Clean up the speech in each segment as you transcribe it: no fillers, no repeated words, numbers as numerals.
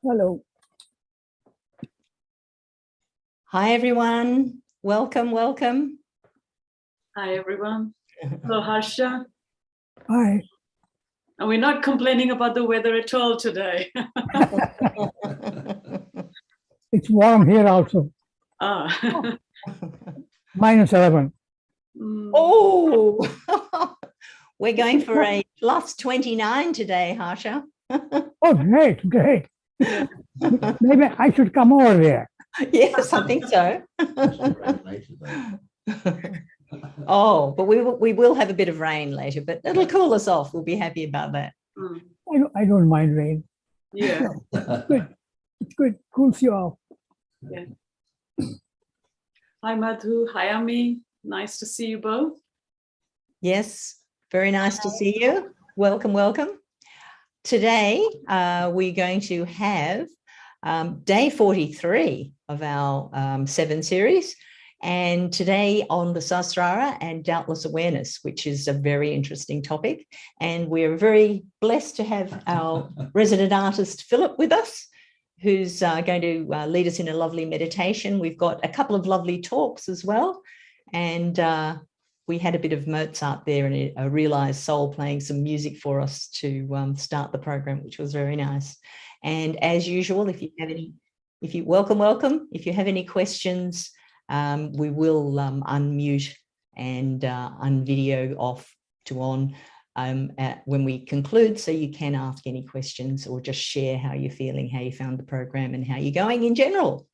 Hello. Hi, everyone. Welcome, welcome. Hi, everyone. Hello, Harsha. Hi. And we're not complaining about the weather at all today. It's warm here also. Ah. -11. Oh, we're going for a plus 29 today, Harsha. Oh, great, great. Yeah. Maybe I should come over there. Yes, I think so. Oh, but we will have a bit of rain later, but it'll cool us off. We'll be happy about that. I don't mind rain. Yeah. Good. It's good. Cools you off. Yeah. Hi, Madhu. Hi, Ami. Nice to see you both. Yes, very nice to see you. Welcome, welcome. Today, we're going to have day 43 of our 7 series. And today on the Sahasrara and Doubtless awareness, which is a very interesting topic. And we're very blessed to have our resident artist, Philip, with us, who's going to lead us in a lovely meditation. We've got a couple of lovely talks as well. And we had a bit of Mozart there and a realized soul playing some music for us to start the program, which was very nice. And as usual, if you have any, welcome. If you have any questions, we will unmute and unvideo off to on when we conclude, so you can ask any questions or just share how you're feeling, how you found the program and how you're going in general.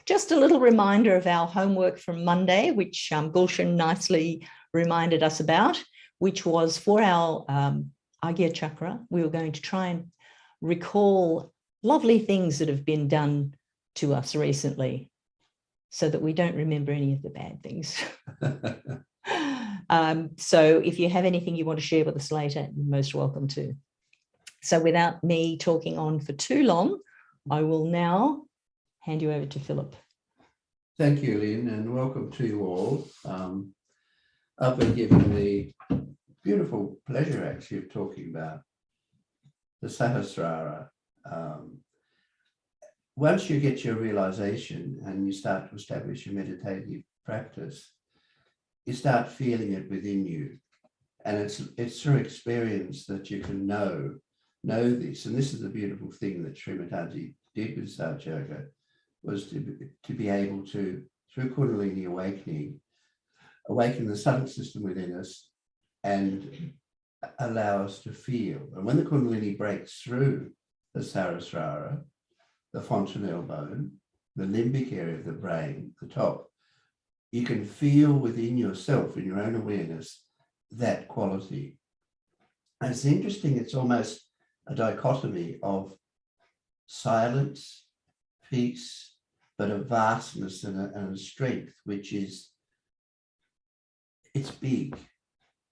Just a little reminder of our homework from Monday, which Gulshan nicely reminded us about, which was for our Sahaja Chakra. We were going to try and recall lovely things that have been done to us recently so that we don't remember any of the bad things. So if you have anything you want to share with us later, you're most welcome to. So without me talking on for too long, I will now hand you over to Philip. Thank you, Lynn, and welcome to you all. I've been given the beautiful pleasure actually of talking about the Sahasrara. Once you get your realization and you start to establish your meditative practice, you start feeling it within you. And it's through experience that you can know this. And this is the beautiful thing that Srimataji did with Sahaja Yoga, was to be able to, through Kundalini awakening, awaken the subtle system within us and allow us to feel. And when the Kundalini breaks through the Sahasrara, the fontanelle bone, the limbic area of the brain, the top, you can feel within yourself, in your own awareness, that quality. And it's interesting, it's almost a dichotomy of silence, peace, but a vastness and a strength, which is, it's big.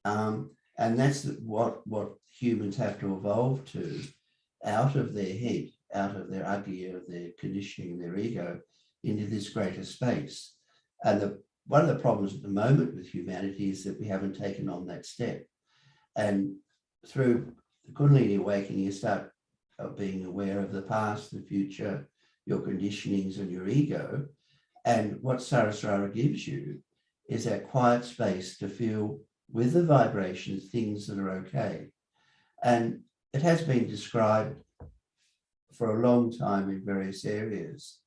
And that's what humans have to evolve to, out of their head, out of their ugly, of their conditioning, their ego, into this greater space. And one of the problems at the moment with humanity is that we haven't taken on that step. And through the Kundalini awakening, you start being aware of the past, the future, your conditionings and your ego. And what Sahasrara gives you is that quiet space to feel with the vibrations things that are okay. And it has been described for a long time in various areas,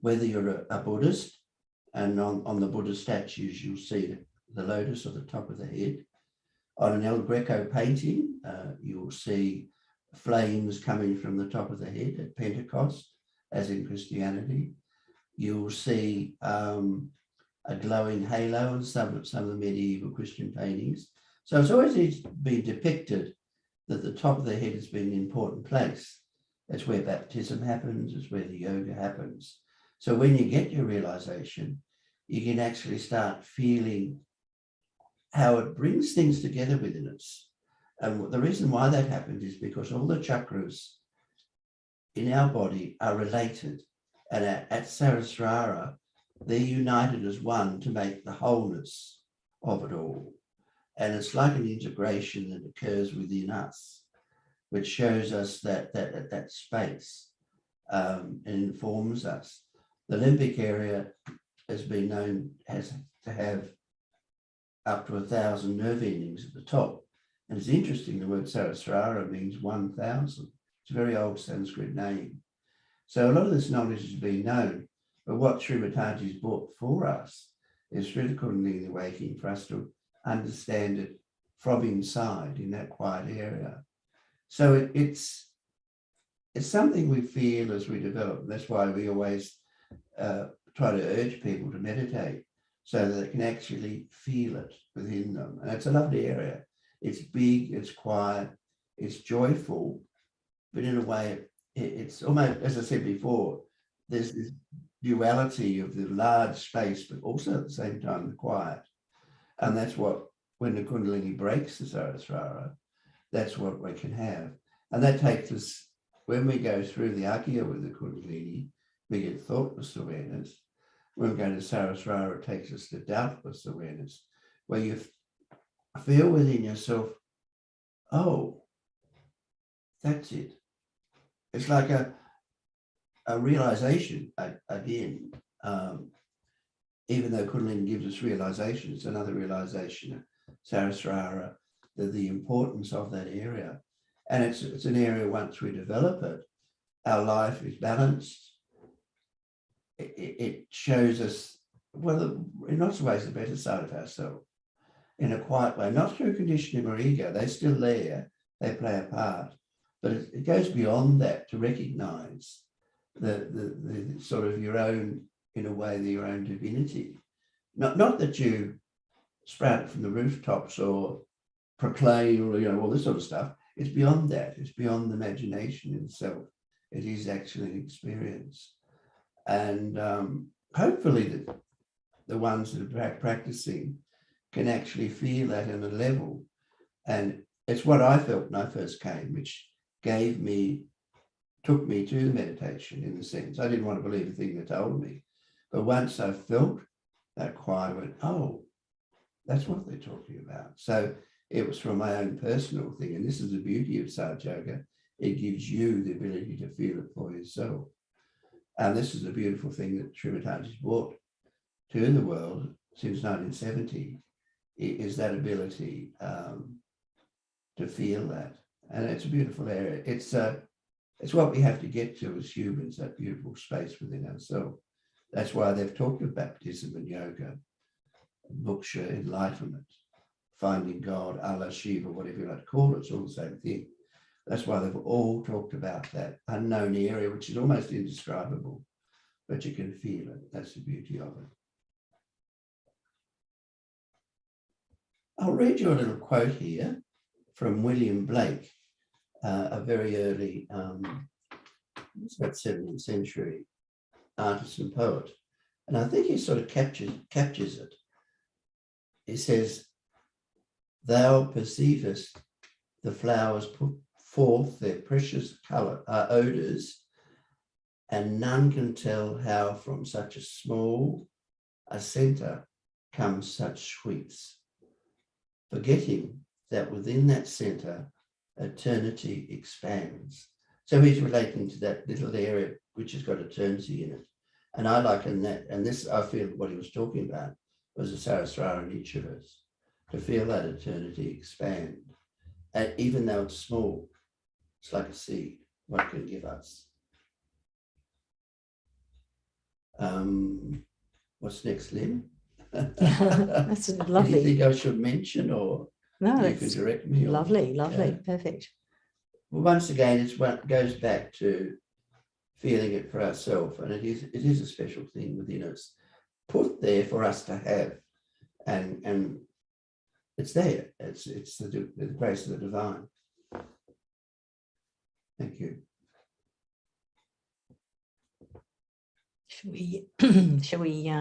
whether you're a Buddhist, and on the Buddha statues, you'll see the lotus at the top of the head. On an El Greco painting, you'll see flames coming from the top of the head at Pentecost, as in Christianity. You'll see a glowing halo in some of the medieval Christian paintings. So it's always been depicted that the top of the head has been an important place. That's where baptism happens, it's where the yoga happens. So when you get your realization, you can actually start feeling how it brings things together within us. And the reason why that happens is because all the chakras in our body are related. And at Sahasrara, they're united as one to make the wholeness of it all. And it's like an integration that occurs within us. which shows us that space and informs us. The limbic area has been known to have up to 1,000 nerve endings at the top. And it's interesting, the word Sahasrara means 1,000. It's a very old Sanskrit name. So a lot of this knowledge has been known, but what Sri Mataji's brought for us is through the Kundalini awakening for us to understand it from inside in that quiet area. So it's something we feel as we develop. That's why we always try to urge people to meditate so that they can actually feel it within them. And it's a lovely area. It's big, it's quiet, it's joyful, but in a way, it's almost, as I said before, there's this duality of the large space, but also at the same time, the quiet. And that's what, when the Kundalini breaks the Sahasrara, that's what we can have. And that takes us, when we go through the Agya with the Kundalini, we get thoughtless awareness. When we go to Sahasrara, it takes us to doubtless awareness, where you feel within yourself, oh, that's it. It's like a realization again. Even though Kundalini gives us realization, it's another realization, Sahasrara, the importance of that area. And it's an area, once we develop it, our life is balanced. It shows us, well, in lots of ways, the better side of ourselves, in a quiet way, not through conditioning or ego. They're still there, they play a part, but it goes beyond that to recognize the sort of your own, in a way, your own divinity. Not that you sprout from the rooftops or proclaim, or all this sort of stuff. It's beyond that. It's beyond the imagination itself. It is actually an experience. And hopefully the ones that are practicing can actually feel that on a level. And it's what I felt when I first came, which took me to the meditation, in a sense. I didn't want to believe a thing they told me. But once I felt that quiet, I went, oh, that's what they're talking about. So it was from my own personal thing. And this is the beauty of Sahaja Yoga. It gives you the ability to feel it for yourself. And this is a beautiful thing that Sri Mataji's brought to the world since 1970, is that ability to feel that. And it's a beautiful area. It's what we have to get to as humans, that beautiful space within ourselves. That's why they've talked of baptism and yoga, moksha, enlightenment, finding God, Allah, Shiva, whatever you like to call it, it's all the same thing. That's why they've all talked about that unknown area, which is almost indescribable, but you can feel it. That's the beauty of it. I'll read you a little quote here from William Blake, a very early, it's about 17th century artist and poet. And I think he sort of captures it. He says, "Thou perceivest the flowers put forth their precious color odors, and none can tell how from such a small a center comes such sweets, forgetting that within that center eternity expands." So he's relating to that little area which has got eternity in it. And I liken that, and this, I feel what he was talking about was the Sahasrara in each of us, to feel that eternity expand. And even though it's small, it's like a seed, what it can give us. What's next, Lynn? That's lovely. Anything I should mention, or No, you can direct me? Or, lovely, perfect. Well, once again, it goes back to feeling it for ourselves, and it is a special thing within us, put there for us to have, and it's there. It's the grace of the divine. Thank you. Shall we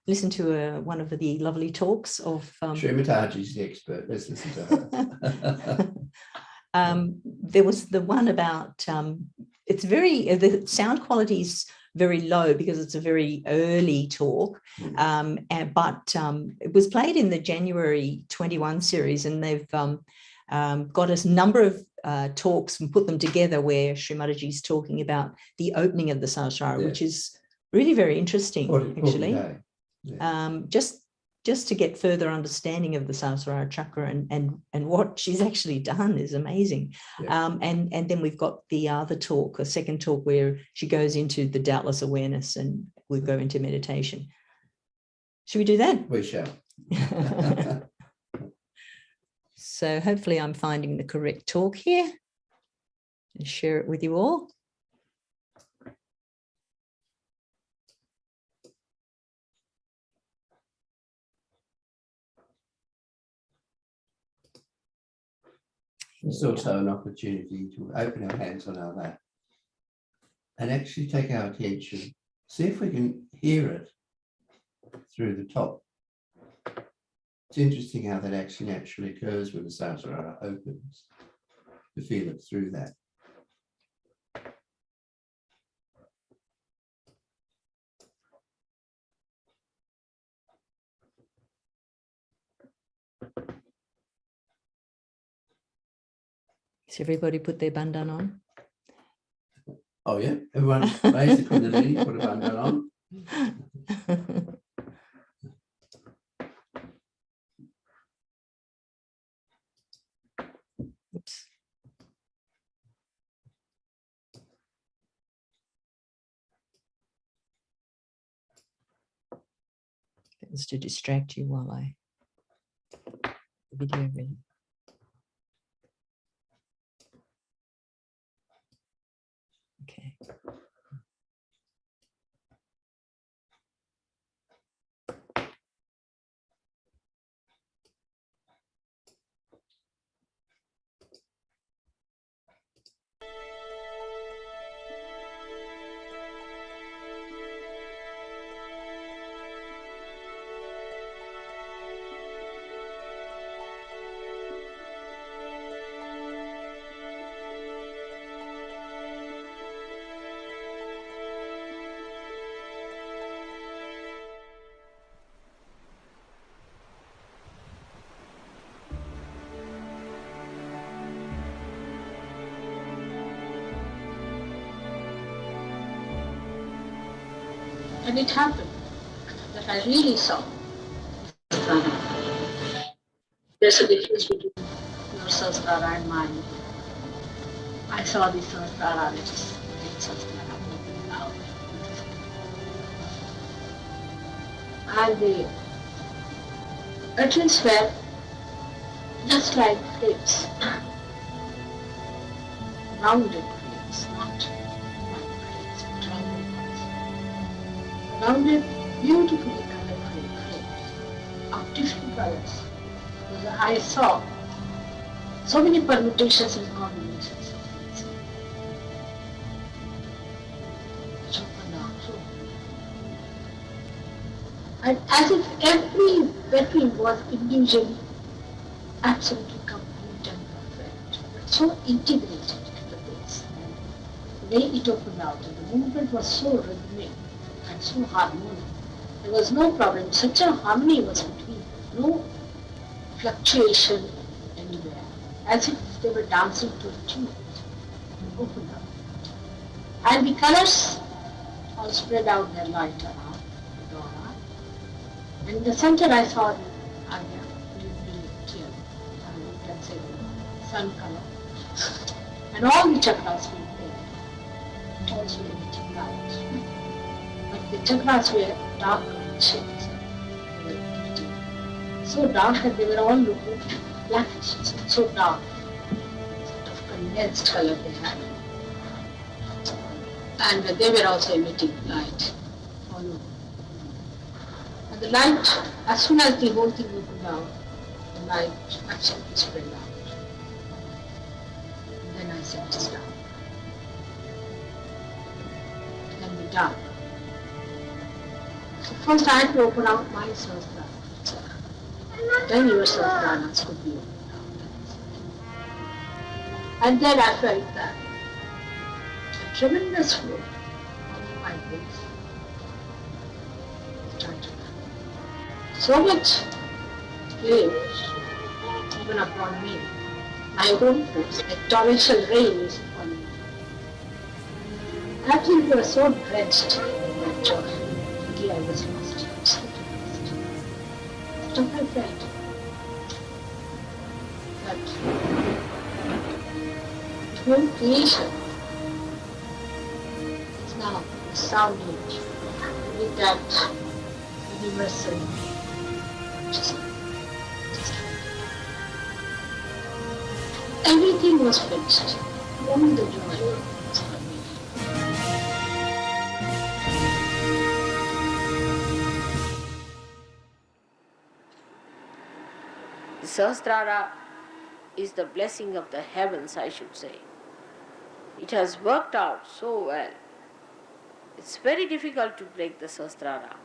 listen to one of the lovely talks of Sri Mataji's the expert. Let's listen to her. There was the one about it's very, the sound quality is very low because it's a very early talk, but it was played in the January 21 series, and they've got a number of talks and put them together where Srimataji is talking about the opening of the Sahasrara, Yes. which is really very interesting, 40 actually. day. Yeah. Just to get further understanding of the Sahasrara Chakra and what she's actually done is amazing. Yeah. And then we've got the other talk, a second talk, where she goes into the doubtless awareness and we'll go into meditation. Should we do that? We shall. So hopefully I'm finding the correct talk here and share it with you all. It's also an opportunity to open our hands on our lap and actually take our attention, see if we can hear it through the top. It's interesting how that actually naturally occurs when the Sahasrara opens, to feel it through that. Has everybody put their bandana on? Oh yeah, everyone raise the kundalini, put a bandana on. Oops. That was to distract you while I the video ready. Okay. And it happened that I really saw Sahasrara. There's a difference between your Sahasrara and mine. I saw the Sahasrara, which is the Sahasrara moving out. And the utterance were just like flames, rounded flames, not white flames, but rounded ones. Rounded, beautifully colored flames of different colors. Because I saw so many permutations and combinations of flames. So and as if every bedroom was individually absolutely complete and perfect, but so integrated to the base. And the way it opened out, and the movement was so rhythmic and so harmonic. There was no problem. Such a harmony was between them, no fluctuation anywhere, as if they were dancing to a tune. It opened out. And the colors all spread out their light around the aura. And in the center I saw the Agya, brilliant here, let's say the sun color. And all the chakras were there, also emitting light. But the chakras were dark shades. They were emitting so dark that they were all looking blackish, so dark, sort of condensed color they had. And they were also emitting light all over. And the light, as soon as the whole thing opened out, the light absolutely spread out. And then I said, just down. It can be done. So first I had to open out my Sahasrara. Then your Sahasraras could be opened out. And then I felt that a tremendous flow on my face started. So much waves even upon me my own force, like torrential rain is falling. Absolutely, I was so drenched in that joy. Thinking I was lost, absolutely lost. Stop my friend. But the whole creation is now resounding with that universal just everything was finished. Only the joy was remaining. The Sahasrara is the blessing of the heavens, I should say. It has worked out so well. It's very difficult to break the Sahasrara.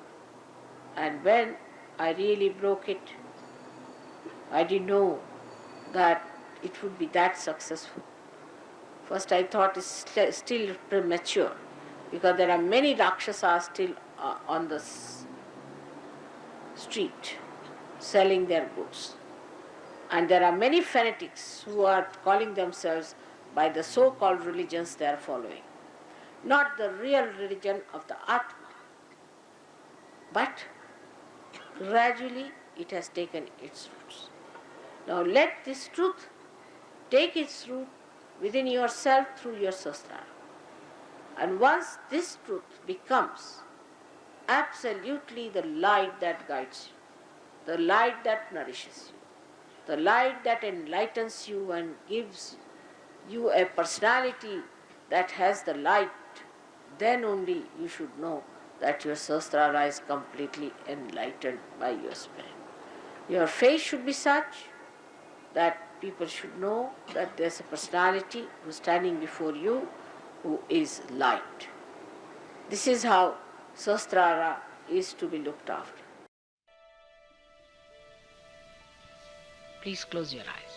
And when I really broke it, I didn't know that it would be that successful. First I thought it's still premature because there are many Rakshasas still on the street selling their goods. And there are many fanatics who are calling themselves by the so-called religions they are following. Not the real religion of the Atma. But gradually it has taken its roots. Now let this truth take its root within yourself through your Sahasrara. And once this truth becomes absolutely the light that guides you, the light that nourishes you, the light that enlightens you and gives you a personality that has the light, then only you should know that your Sahasrara is completely enlightened by your spirit. Your face should be such that people should know that there's a personality who's standing before you who is light. This is how Sahasrara is to be looked after. Please close your eyes.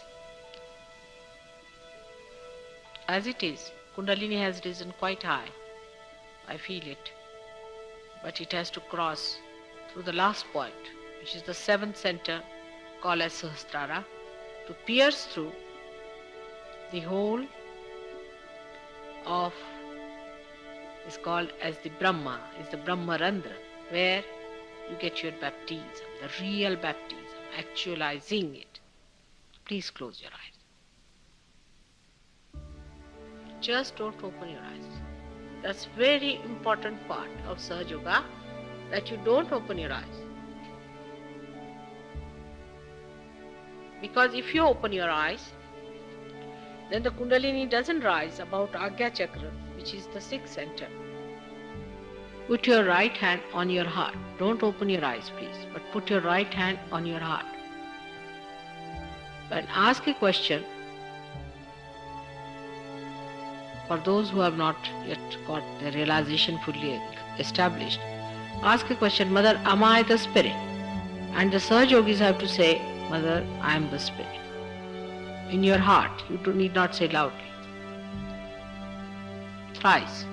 As it is, Kundalini has risen quite high. I feel it. But it has to cross through the last point, which is the seventh center called as Sahasrara, to pierce through the whole of, is called as the Brahma, is the Brahmarandra, where you get your baptism, the real baptism, actualizing it. Please close your eyes. Just don't open your eyes. That's very important part of Sahaja Yoga, that you don't open your eyes. Because if you open your eyes, then the Kundalini doesn't rise about Agya Chakra, which is the sixth center. Put your right hand on your heart. Don't open your eyes, please, but put your right hand on your heart. And ask a question for those who have not yet got the realization fully established. Ask a question, Mother, am I the spirit? And the Sahaja Yogis have to say, Mother, I am the spirit. In your heart, you need not say loudly. Thrice.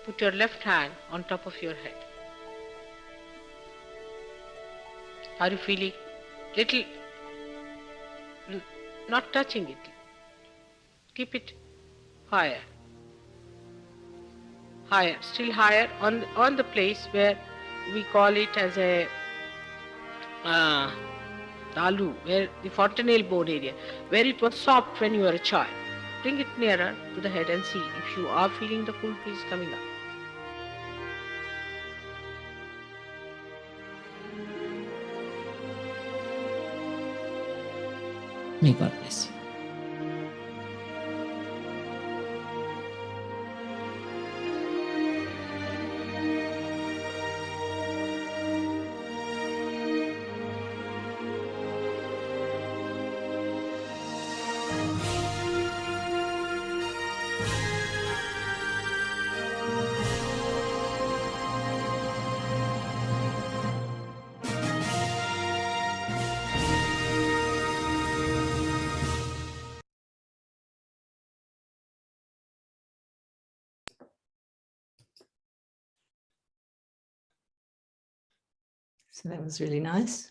Put your left hand on top of your head. Are you feeling little not touching it. Keep it higher, higher, still higher on the place where we call it as a talu, where the fontanelle bone area, where it was soft when you were a child. Bring it nearer to the head and see if you are feeling the cool breeze coming up. May God bless you. So that was really nice.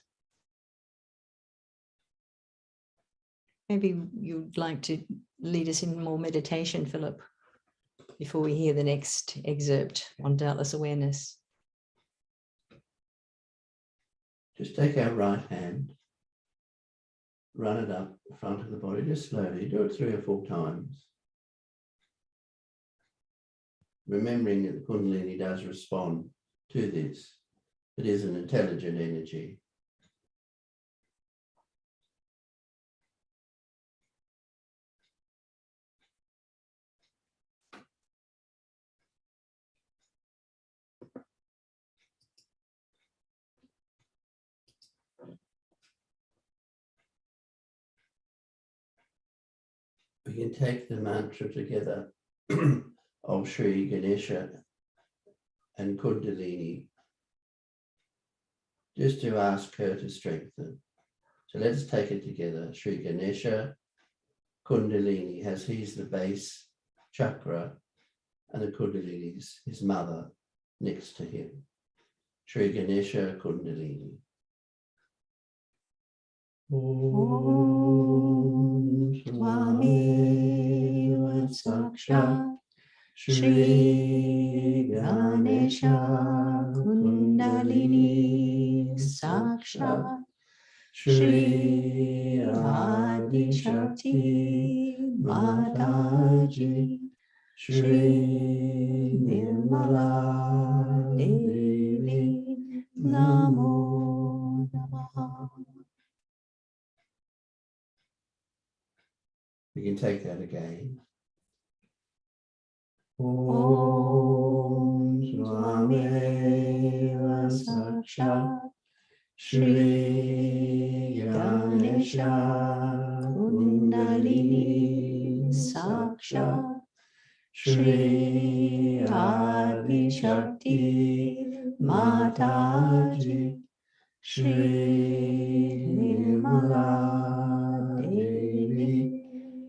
Maybe you'd like to lead us in more meditation, Philip, before we hear the next excerpt on Doubtless awareness. Just take our right hand, run it up the front of the body, just slowly, do it 3 or 4 times. Remembering that the Kundalini does respond to this. It is an intelligent energy. We can take the mantra together of Sri Ganesha and Kundalini, just to ask her to strengthen. So let's take it together. Sri Ganesha, Kundalini, as he's the base chakra, and the Kundalini is his mother next to him. Sri Ganesha, Kundalini. Om Swami Sakshat Shri Ganesha Kundalini Sakshat Shri Adi Shakti Mataji Shri Nirmala Devi Namo Namaha. We can take that again. Om Swami Sakshat Shri Ganesha Kundalini Sakshat Shri Adi Shakti Mataji Shri Nirmala Devi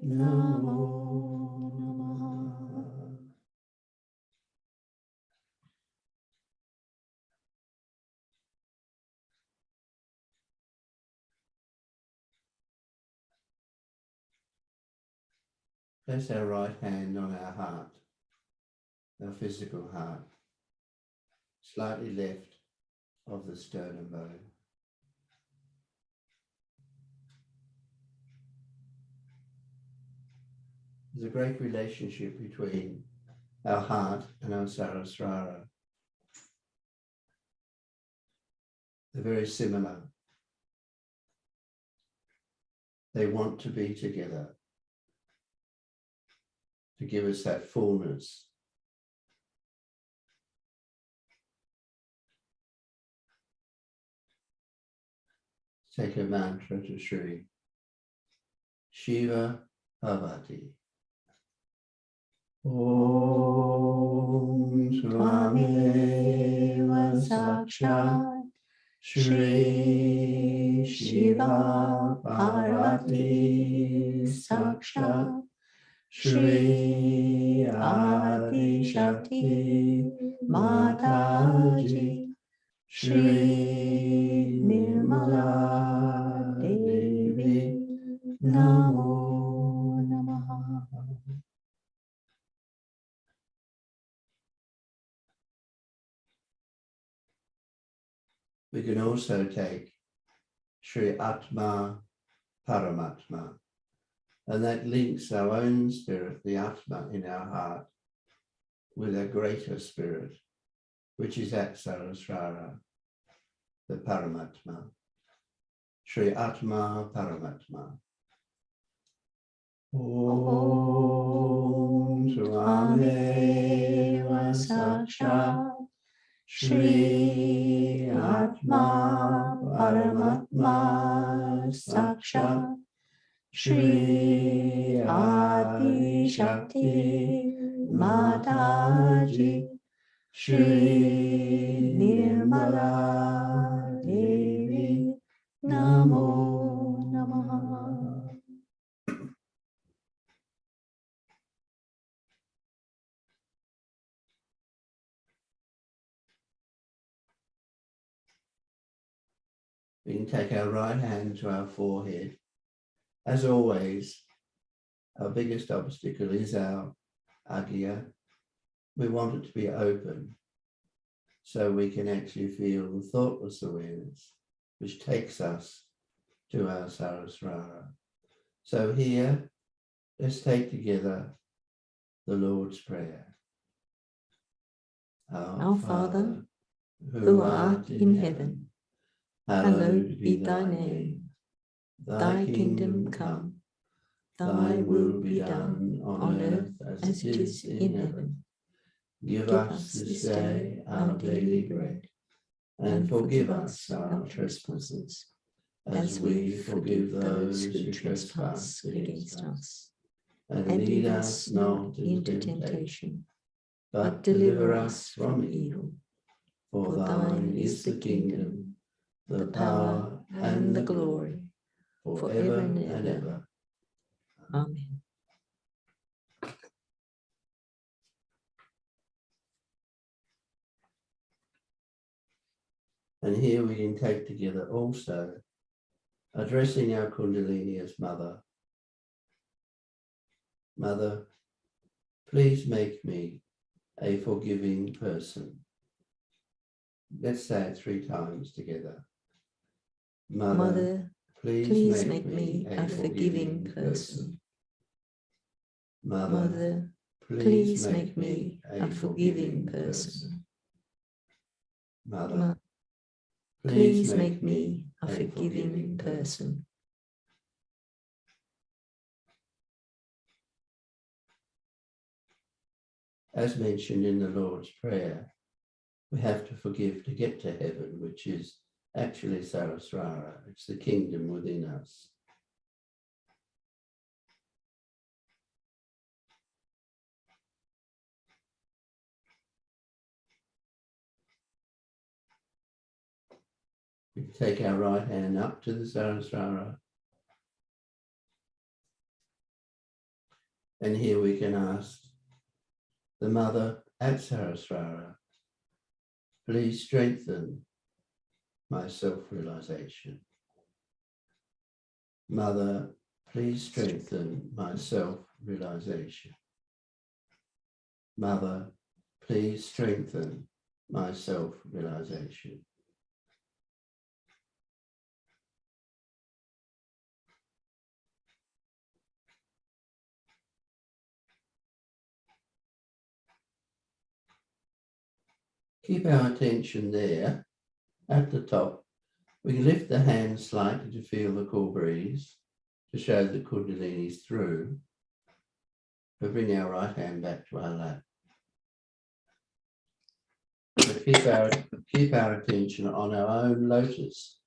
Namo Namaha. Place our right hand on our heart, our physical heart, slightly left of the sternum bone. There's a great relationship between our heart and our Sahasrara. They're very similar. They want to be together to give us that fullness. Take a mantra to Shri Shiva Bhavati. Om Swami Sakshat Shri Shiva Parvati Sakshat Shri Adi Shakti Mataji Shri Nirmala Devi Namo We can also take Sri Atma Paramatma, and that links our own spirit, the Atma in our heart, with a greater spirit, which is at Sahasrara, the Paramatma. Sri Atma Paramatma. Om Tvameva Sakshat Shri Atma Paramatma Sakshat Shri Adi Shakti Mataji Shri Nirmala Devi Namo Namaha. We can take our right hand to our forehead. As always, our biggest obstacle is our agya. We want it to be open so we can actually feel the thoughtless awareness, which takes us to our Sahasrara. So here, let's take together the Lord's Prayer. Our Father, who art in heaven, hallowed be thy name. Thy kingdom come, thy will be done on earth as it is in heaven. Give us this day our daily bread, and forgive us our trespasses, as we forgive those who trespass against us. And lead us not into temptation, but deliver us from evil. For thine is the kingdom, the power, and the glory, forever and ever. Amen. And here we can take together also, addressing our Kundalini as Mother. Mother, please make me a forgiving person. Let's say it 3 times together. Mother, please make me a forgiving person. Mother, please make me a forgiving person. Mother, please make me a forgiving person. As mentioned in the Lord's Prayer, we have to forgive to get to heaven, which is actually Sahasrara. It's the kingdom within us. We take our right hand up to the Sahasrara. And here we can ask the Mother at Sahasrara, please strengthen my self-realization. Mother, please strengthen my self-realization. Mother, please strengthen my self-realization. Keep our attention there at the top. We can lift the hands slightly to feel the cool breeze, to show the Kundalini is through. We bring our right hand back to our lap. But keep our attention on our own lotus,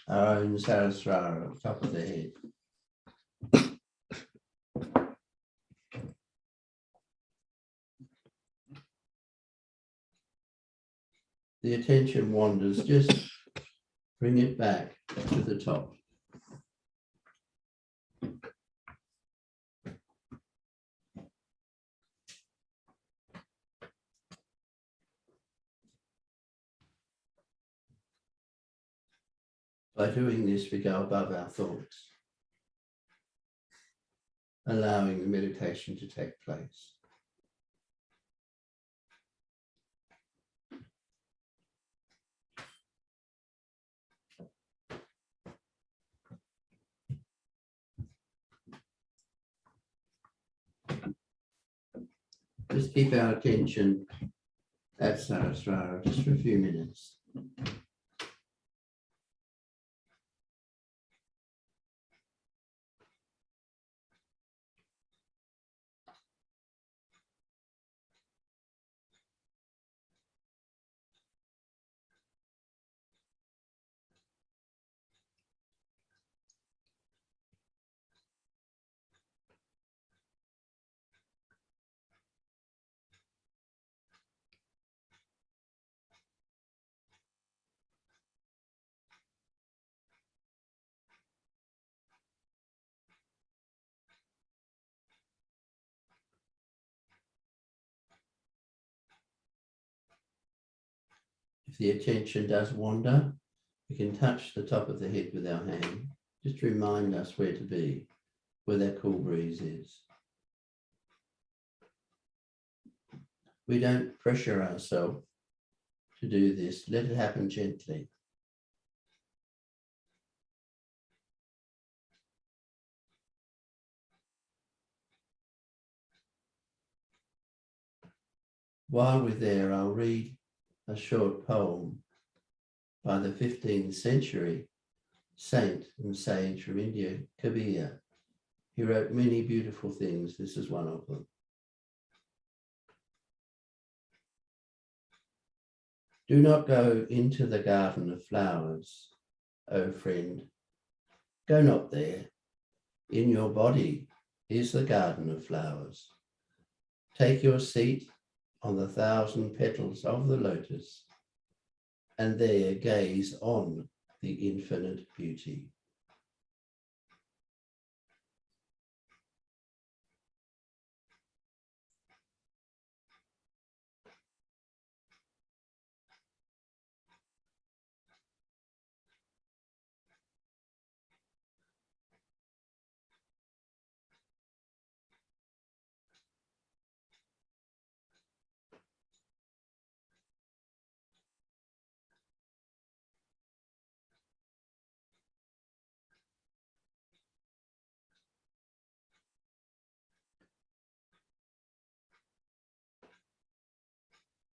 our own Sahasrara at the top of the head. The attention wanders, just bring it back to the top. By doing this, we go above our thoughts, allowing the meditation to take place. keep our attention at Sahasrara just for a few minutes. If the attention does wander, we can touch the top of the head with our hand, just to remind us where to be, where that cool breeze is. We don't pressure ourselves to do this. Let it happen gently. While we're there, I'll read a short poem by the 15th century saint and sage from India, Kabir. He wrote many beautiful things. This is one of them. Do not go into the garden of flowers, O friend. Go not there. In your body is the garden of flowers. Take your seat on the 1,000 petals of the lotus, and there gaze on the infinite beauty.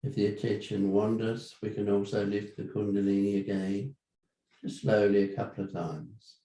If the attention wanders, we can also lift the Kundalini again, just slowly a couple of times.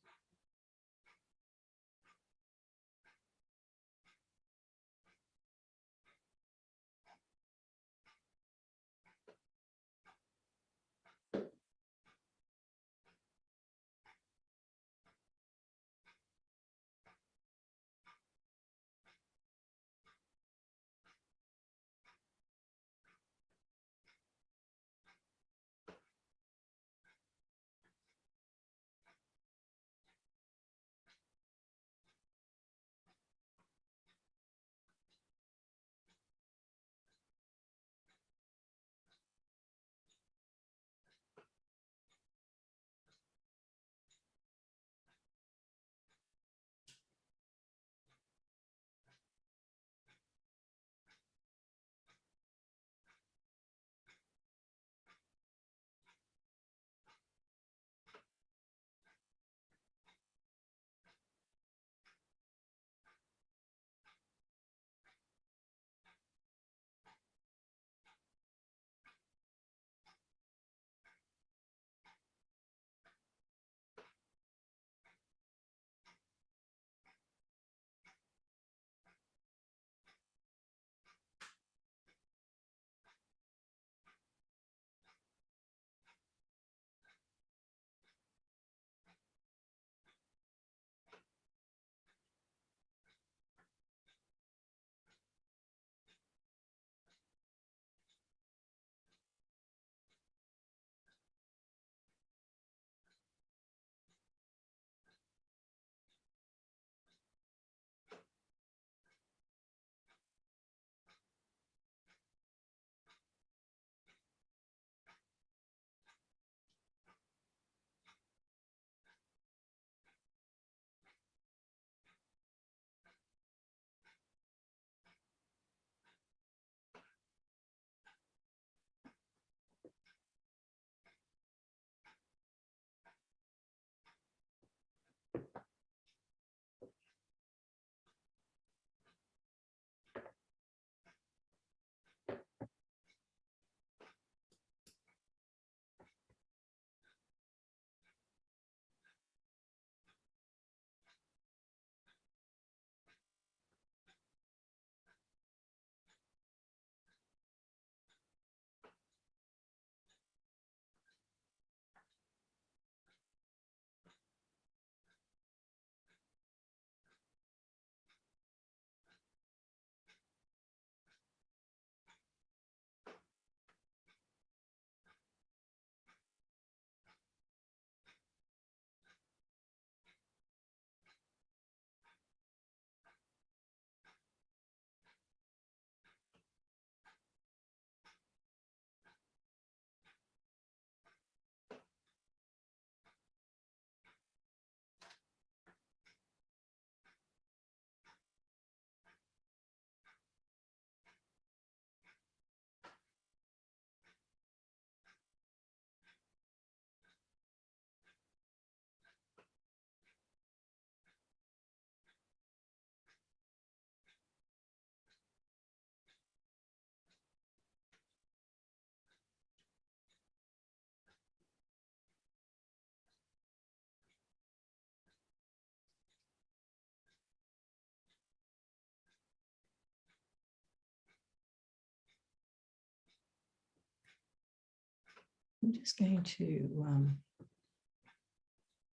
I'm just going to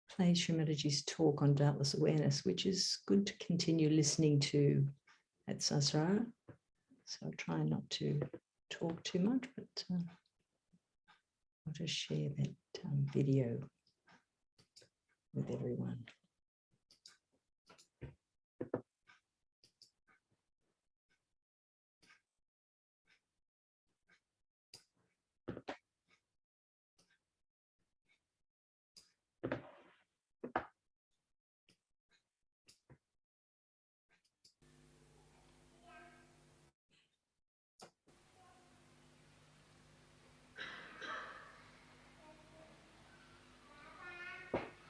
play Srimatiji's talk on doubtless awareness, which is good to continue listening to at Sahasrara. So I'll try not to talk too much, but I'll just share that video with everyone.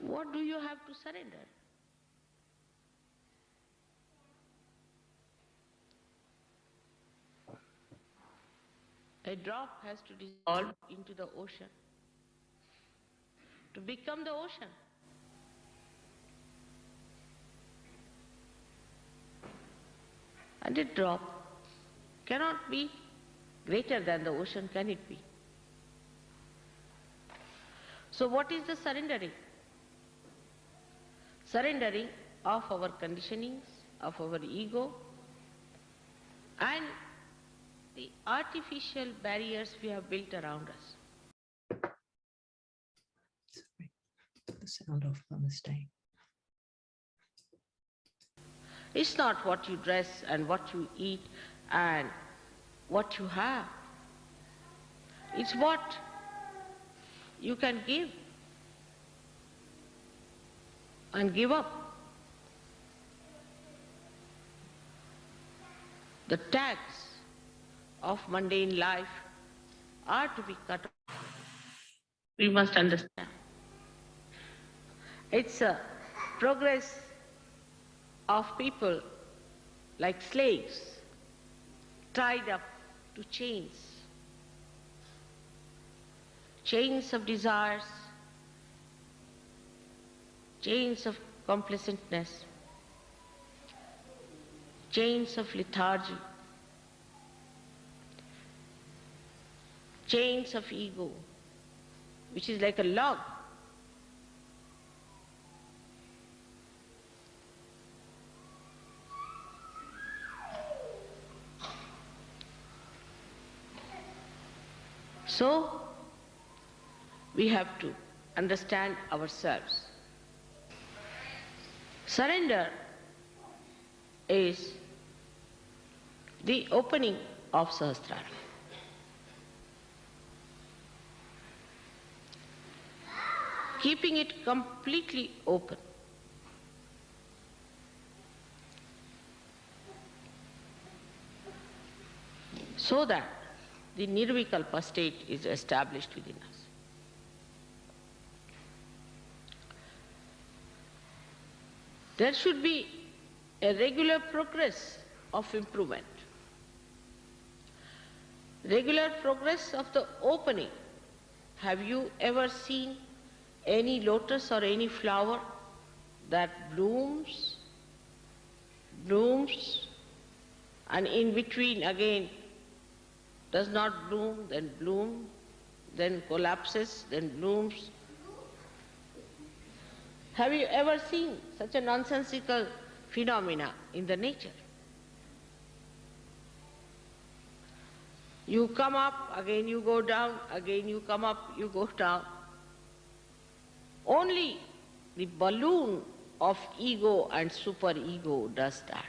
What do you have to surrender? A drop has to dissolve into the ocean to become the ocean. And a drop cannot be greater than the ocean, can it be? So what is the surrendering? Surrendering of our conditionings, of our ego, and the artificial barriers we have built around us. Sorry, the sound off by mistake. It's not what you dress and what you eat and what you have. It's what you can give and give up. The tags of mundane life are to be cut off. We must understand. It's a progress of people like slaves tied up to chains. Chains of desires, chains of complacentness, chains of lethargy, chains of ego, which is like a log. So, we have to understand ourselves. Surrender is the opening of Sahasrara. Keeping it completely open. So that the nirvikalpa state is established within us. There should be a regular progress of improvement, regular progress of the opening. Have you ever seen any lotus or any flower that blooms, and in between again does not bloom, then collapses, then blooms? Have you ever seen such a nonsensical phenomena in the nature? You come up, again you go down, again you come up, you go down. Only the balloon of ego and superego does that.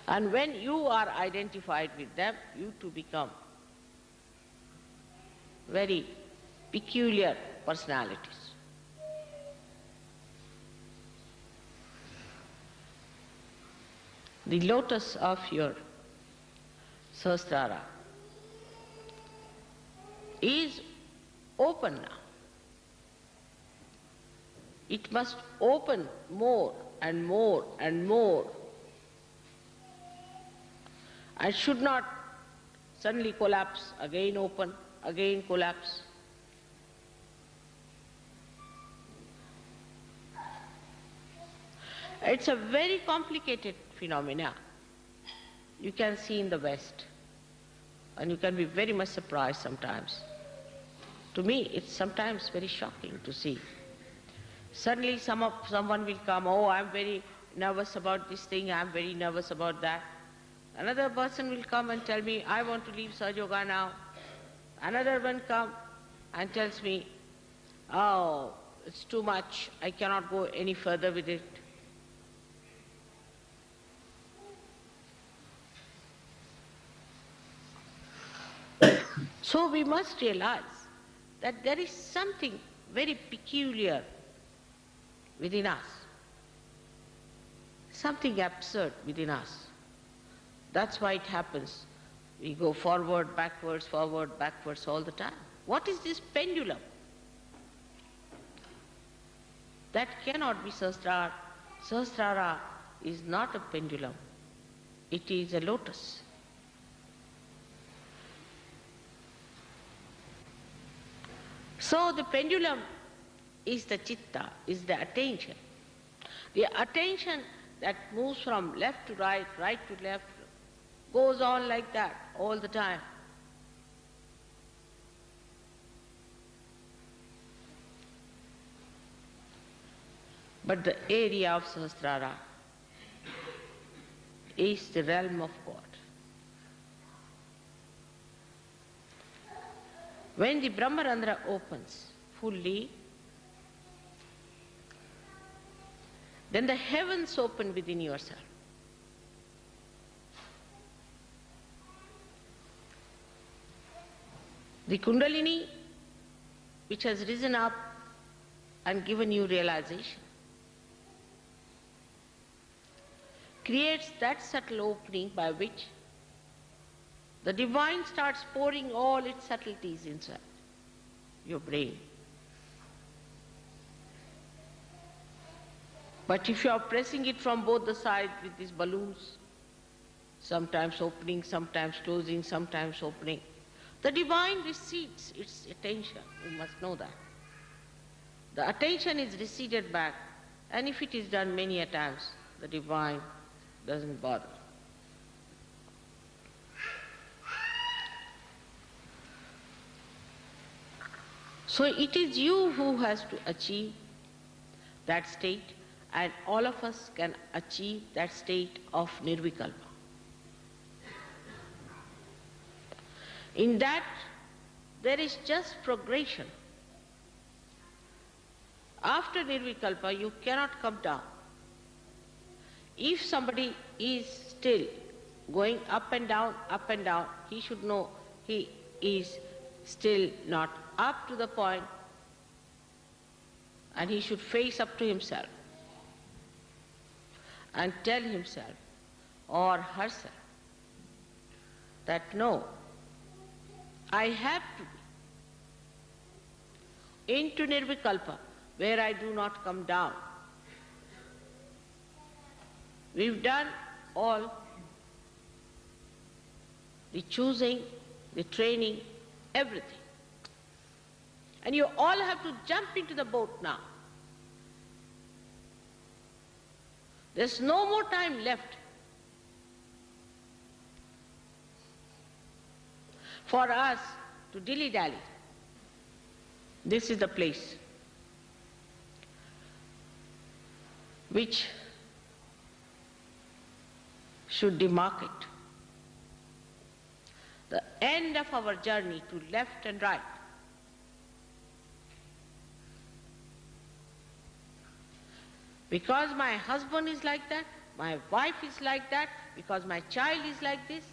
And when you are identified with them, you too become very peculiar personalities. The lotus of your Sahasrara is open now. It must open more and more and more, and should not suddenly collapse, again open, again collapse. It's a very complicated phenomena you can see in the West. and you can be very much surprised sometimes. To me, it's sometimes very shocking to see. Suddenly someone will come, oh, I'm very nervous about this thing, I'm very nervous about that. Another person will come and tell me, I want to leave Sahaja Yoga now. Another one come and tells me, oh, it's too much, I cannot go any further with it. So we must realize that there is something very peculiar within us, something absurd within us. That's why it happens. We go forward, backwards all the time. What is this pendulum? That cannot be Sahasrara. Sahasrara is not a pendulum. It is a lotus. So the pendulum is the chitta, is the attention. The attention that moves from left to right, right to left, goes on like that all the time. But the area of Sahasrara is the realm of God. When the Brahmarandhra opens fully, then the heavens open within yourself. The Kundalini, which has risen up and given you realization, creates that subtle opening by which the divine starts pouring all its subtleties inside your brain. But if you are pressing it from both the sides with these balloons, sometimes opening, sometimes closing, sometimes opening, the divine recedes its attention. You must know that. The attention is receded back, and if it is done many a times, the divine doesn't bother. So it is you who has to achieve that state, and all of us can achieve that state of nirvikalpa. In that, there is just progression. After nirvikalpa, you cannot come down. If somebody is still going up and down, he should know he is still not up to the point, and he should face up to himself and tell himself or herself that no, I have to be into nirvikalpa where I do not come down. We've done all the choosing, the training, everything. And you all have to jump into the boat now. There's no more time left for us to dilly-dally. This is the place which should demarcate the end of our journey to left and right. Because my husband is like that, my wife is like that, because my child is like this.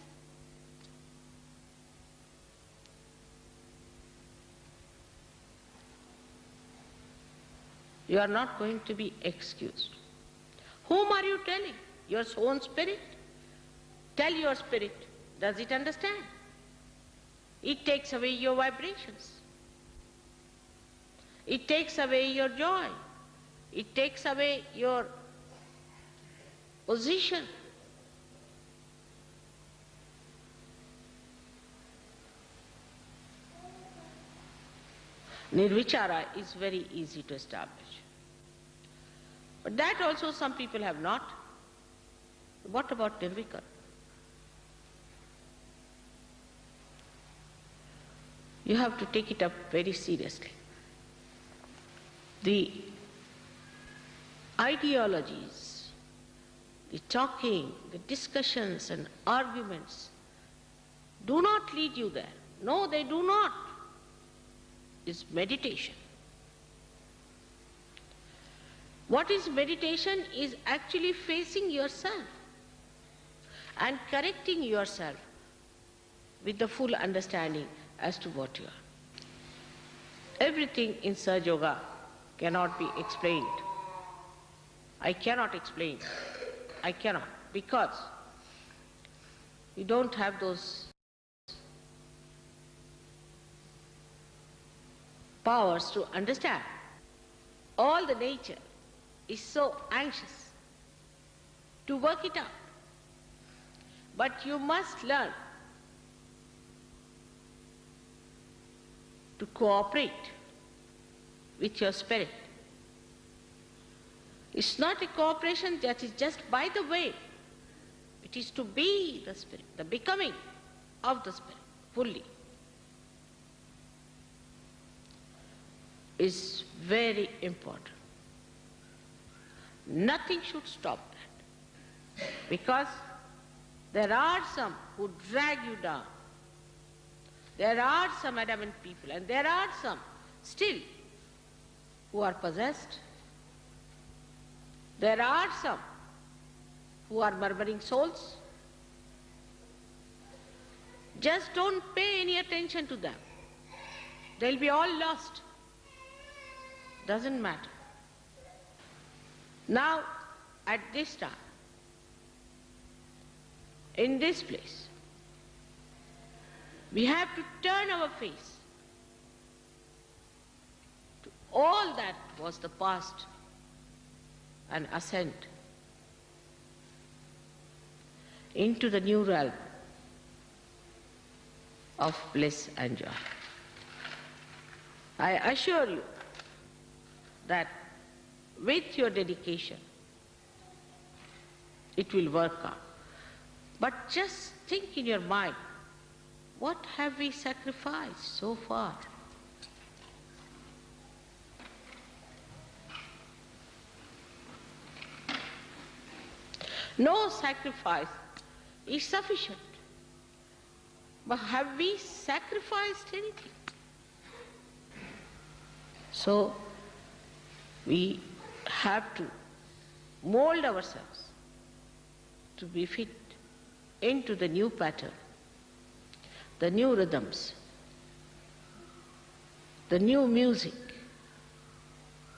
You are not going to be excused. Whom are you telling? Your own spirit? Tell your spirit. Does it understand? It takes away your vibrations. It takes away your joy. It takes away your position. Nirvichara is very easy to establish. But that also some people have not. What about nirvikalpa? you have to take it up very seriously. The ideologies, the talking, the discussions and arguments do not lead you there. No, they do not. It's meditation. What is meditation is actually facing yourself and correcting yourself with the full understanding as to what you are. Everything in Sahaja Yoga cannot be explained. I cannot explain. I cannot, because you don't have those powers to understand. All the nature is so anxious to work it out. But you must learn to cooperate with your spirit. It's not a cooperation that is just by the way. It is to be the spirit, the becoming of the spirit fully. Is very important. Nothing should stop that, because there are some who drag you down. There are some adamant people, and there are some still who are possessed. There are some who are murmuring souls. Just don't pay any attention to them. They'll be all lost. Doesn't matter. Now, at this time, in this place, we have to turn our face to all that was the past and ascend into the new realm of bliss and joy. I assure you that with your dedication, it will work out. But just think in your mind, what have we sacrificed so far? No sacrifice is sufficient. But have we sacrificed anything? So, we have to mold ourselves to be fit into the new pattern, the new rhythms, the new music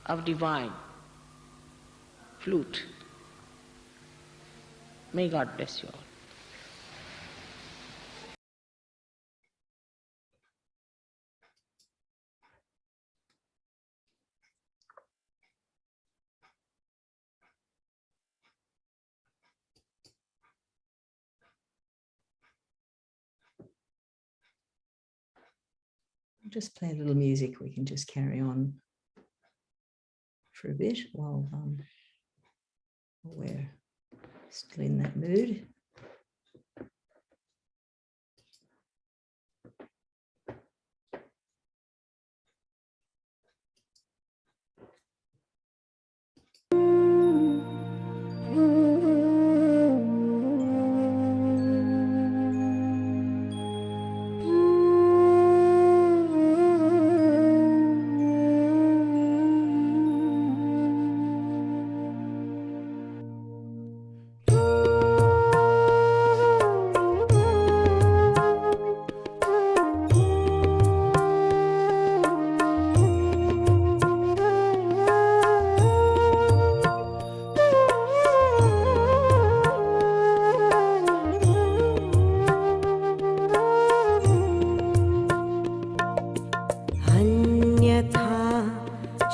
of divine flute. May God bless you all. Just play a little music. We can just carry on for a bit while we're still in that mood.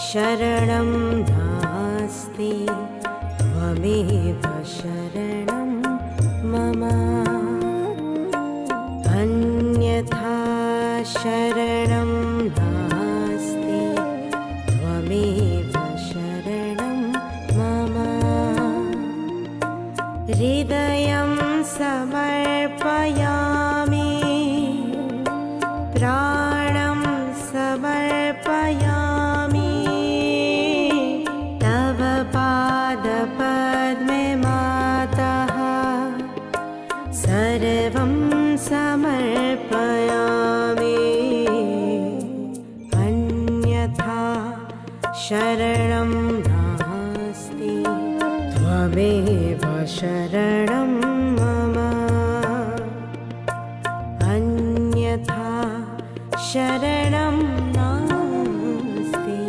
शरणं नास्ति त्वमेव शरणं मम अन्यथा शरणं नास्ति त्वमेव शरणं मम हृदयं समर्पयामि प्राणं शरणं नास्ति त्वमेव शरणं मम अन्यथा शरणं नास्ति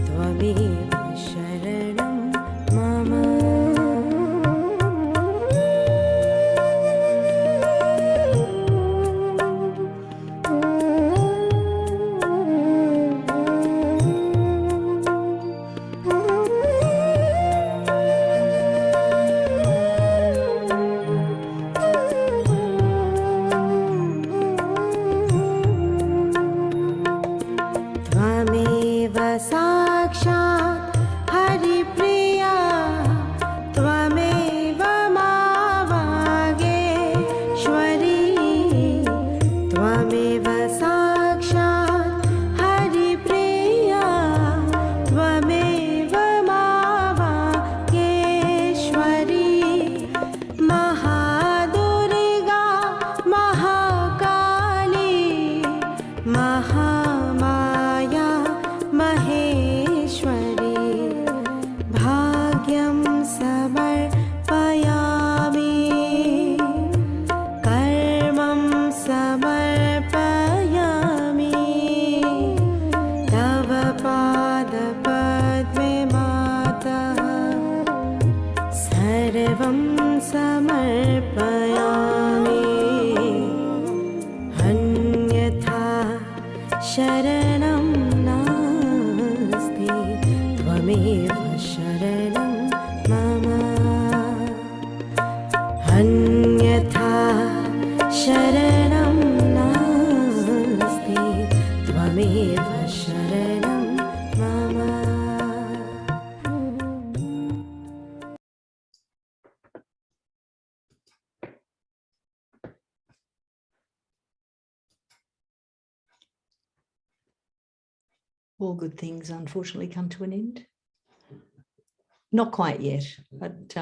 त्वमेव शरणं मम त्वमेव साक्षात् हरिप्रिया त्वमेव मावागेश्वरी त्वमेव साक्षात् हरिप्रिया त्वमेव मावागेश्वरी महादुर्गा महाकाली महामाया महेश्वरी भाग्यं समर्पयामि कर्मं समर्पयामि तव पादपद्मे मातः सर्वं समर्पयामि अन्यथा शरणं नास्ति त्वमेव शरणं मम अन्यथा शरणं नास्ति त्वमेव शरणं मम All good things unfortunately come to an end. Not quite yet, but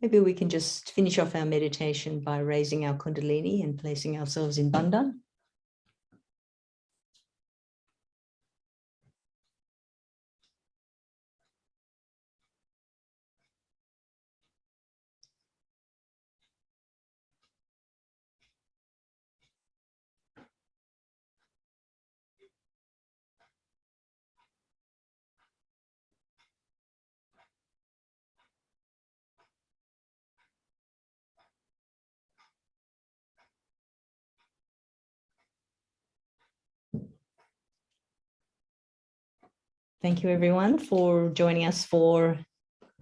maybe we can just finish off our meditation by raising our Kundalini and placing ourselves in Bandhan. Thank you everyone for joining us for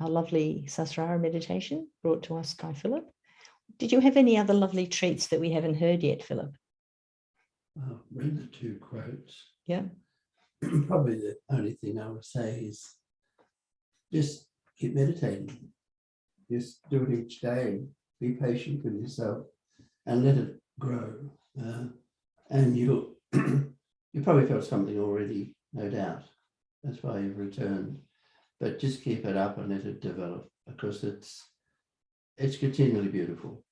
our lovely Sahasrara meditation brought to us by Philip. Did you have any other lovely treats that we haven't heard yet, Philip? Read the two quotes. Yeah. Probably the only thing I would say is just keep meditating. Just do it each day. Be patient with yourself and let it grow. And you probably felt something already, no doubt. That's why you've returned. But just keep it up and let it develop, because it's continually beautiful.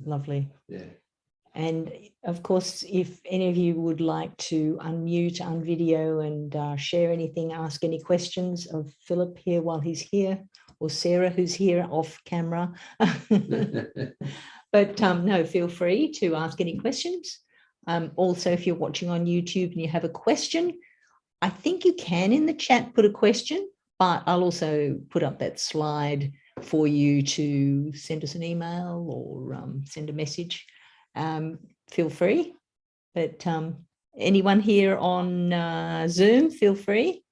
Lovely. Yeah. And of course, if any of you would like to unmute, unvideo and share anything, ask any questions of Philip here while he's here, or Sarah who's here off camera. But no, feel free to ask any questions. Also, if you're watching on YouTube and you have a question, I think you can in the chat put a question, but I'll also put up that slide for you to send us an email or send a message. Feel free. But anyone here on Zoom, feel free.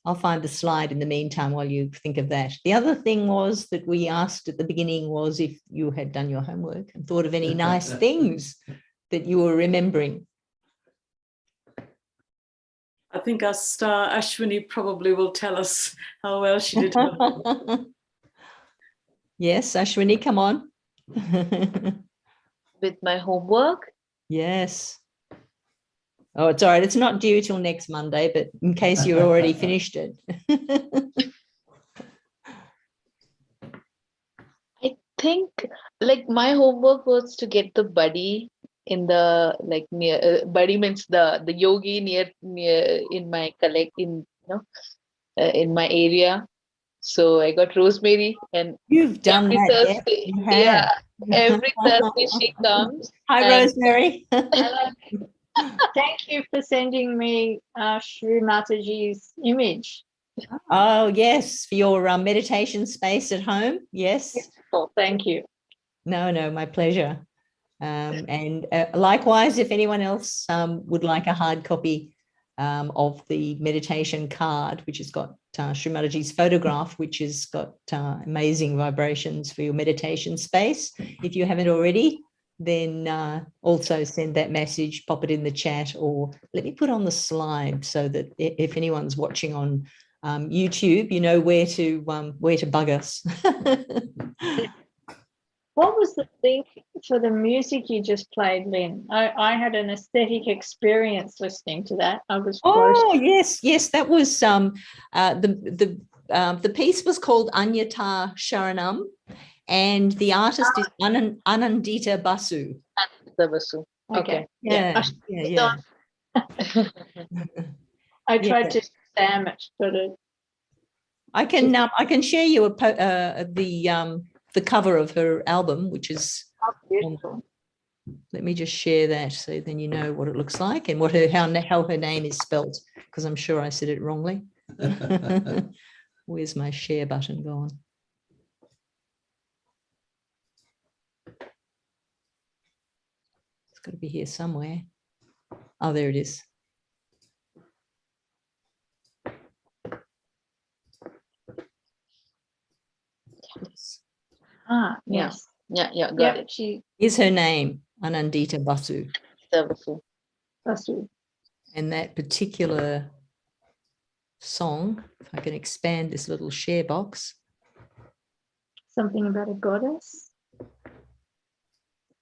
I'll find the slide in the meantime while you think of that. The other thing was that we asked at the beginning was if you had done your homework and thought of any nice things that you were remembering. I think our star Ashwini probably will tell us how well she did her homework. Yes, Ashwini, come on. With my homework? Yes. Oh, it's all right. It's not due till next Monday, but in case you already finished it. I think like my homework was to get the buddy in the like near buddy means the yogi near in my in my area. So I got Rosemary, and You've done every that, yes, Thursday, you have. yeah, every Thursday she comes. Hi, and- Rosemary. Thank you for sending me Shri Mataji's image. Oh, yes, for your meditation space at home. Yes. Oh, thank you. No, my pleasure. And likewise, if anyone else would like a hard copy of the meditation card, which has got Shri Mataji's photograph, which has got amazing vibrations for your meditation space. If you haven't already, then also send that message, pop it in the chat, or let me put on the slide so that if anyone's watching on YouTube, you know where to bug us. What was the link for the music you just played, Lynn? I had an aesthetic experience listening to that. I was Oh, yes, that was the piece was called Anyata Sharanam, and the artist is Anandita Basu. The Vasu. Okay. Yeah. I tried to spam it, but I can share you the cover of her album, which is beautiful. Let me just share that so then you know what it looks like and how her name is spelt, because I'm sure I said it wrongly. Where's my share button gone? It's got to be here somewhere. Oh, there it is. Yes. Yeah, got it. She Is her name Anandita Basu? The Vasu. Basu. And that particular song, if I can expand this little share box. Something about a goddess.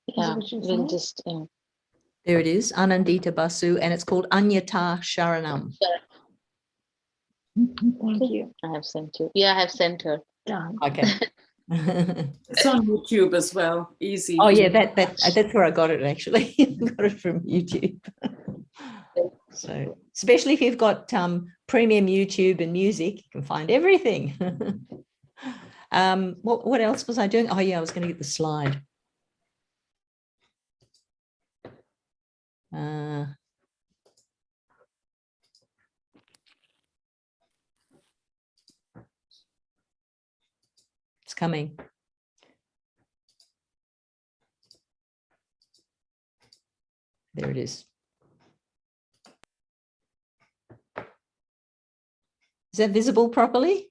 Yeah, what you're we'll saying? just There it is, Anandita Basu, and it's called Anyata Sharanam. Thank you. I have sent you. Yeah, I have sent her. Done. Okay. It's on YouTube as well. Easy. Oh yeah, that's where I got it actually. Got it from YouTube. So especially if you've got premium YouTube and music, you can find everything. What else was I doing? Oh yeah, I was going to get the slide. It's coming. There it is. Is that visible properly?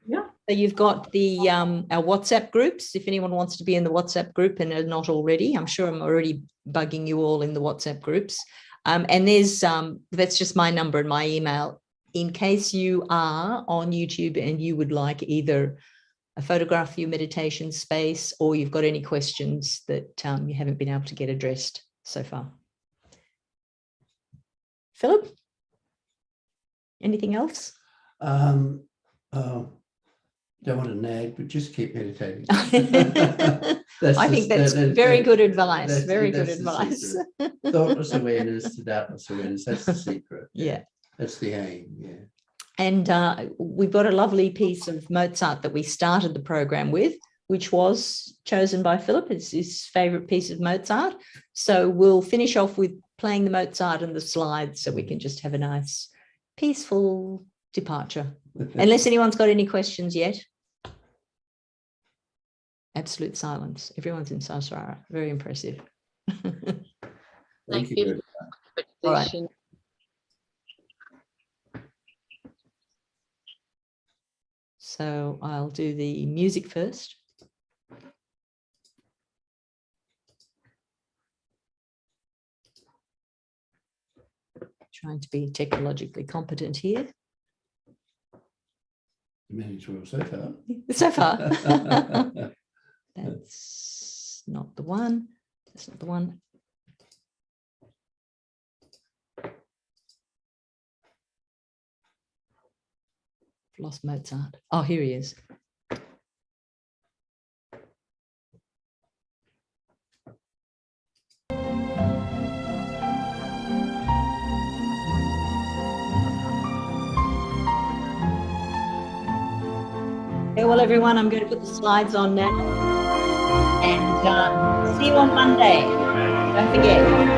Yeah. So you've got the our WhatsApp groups. If anyone wants to be in the WhatsApp group and are not already, I'm sure I'm already bugging you all in the WhatsApp groups. And there's that's just my number and my email. In case you are on YouTube and you would like either a photograph of your meditation space or you've got any questions that you haven't been able to get addressed so far. Philip, anything else? Don't want to nag, but just keep meditating. I think that's very good advice. Very good the advice. secret. Thoughtless awareness to doubtless awareness. That's the secret. Yeah. That's the aim. Yeah. And we've got a lovely piece of Mozart that we started the program with, which was chosen by Philip. It's his favorite piece of Mozart. So we'll finish off with playing the Mozart and the slides so we can just have a nice, peaceful departure. Unless anyone's got any questions yet. Absolute silence. Everyone's in Sahasrara. Very impressive. Thank you. All right. So I'll do the music first. Trying to be technologically competent here. Managed well so far. So far. That's not the one. That's not the one. I've lost Mozart. Oh, here he is. Okay, well, everyone, I'm going to put the slides on now. And see you on Monday. Don't forget.